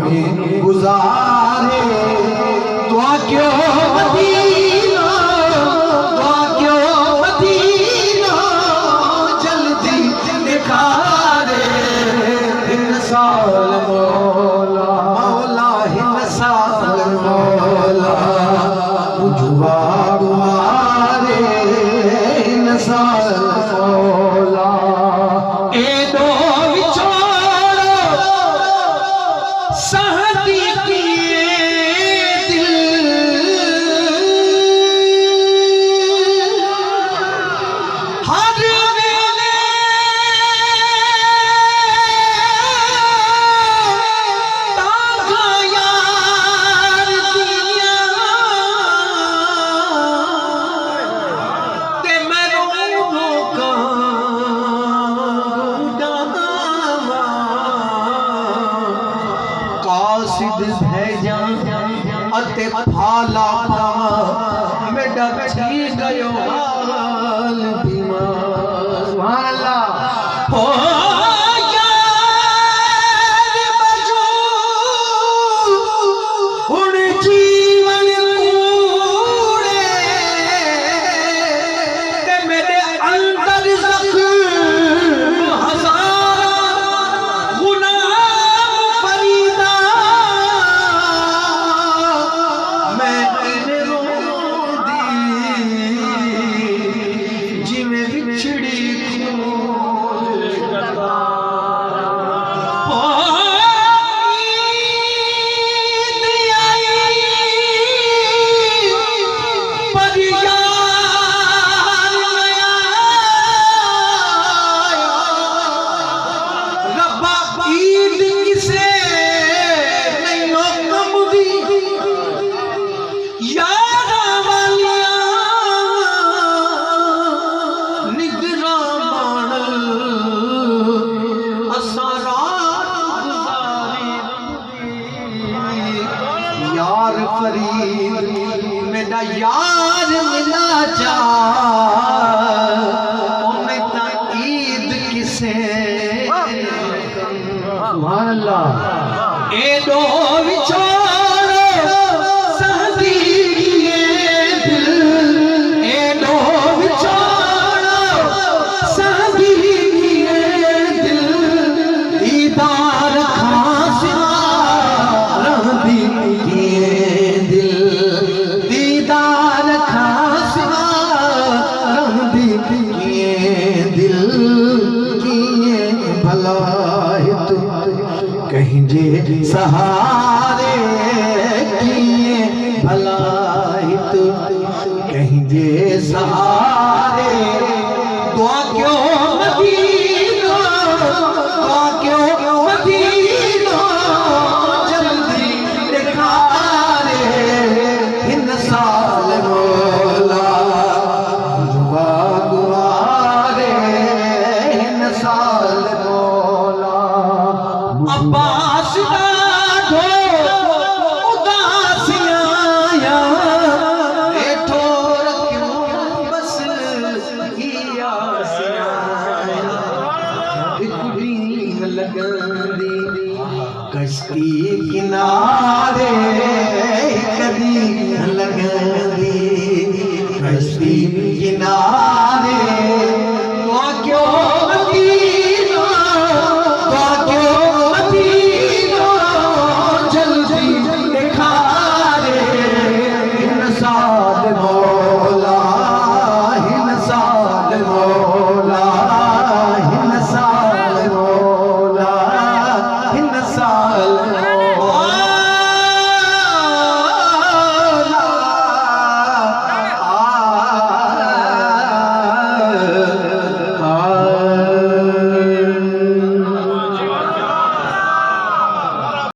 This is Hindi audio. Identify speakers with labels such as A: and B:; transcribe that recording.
A: में गुजारे। दुआ क्यों मदीना, दुआ क्यों मदीना जल्दी निखारे। इन साल मौला मौला इन साल मौला बुझवा मारे। इन साल मौला ए दो विछोड़ो सहदी किए दिल। हर वेले तागा यार दिया ते मैं रो कासिद भेजा अते फाला मेरा छी गयो हाल बीमार। सुभान अल्लाह। हो यार बजू हुण जीवन कूड़े ते मेरे अंदर जख्म हज़ार गुनाह फरीदा। मैं रोंदी जिवें विछड़ी यार फरीद मेरा यार मिला जा ता ईद किसे। सुभान अल्लाह। ए दो विछोड़ो सहदी किए दिल। ए दो विछोड़ो सहदी किए दिल। दीदार खास रहदी किए दिल। दीदार खास रहदी किए दिल। किए भला तू कहीं जे सहारे। किए भला तू कहीं जे सहारे। दुआ क्यों मदीना, दुआ क्यों मदीना जल्दी दिखारे। इन साल मौला दुआ गुआरे। इन साल मौला अब्बास ढो उदासियां एठो रखियो बस ही आसियां। कुड़ी लगंदी कश्ती किनारे कदी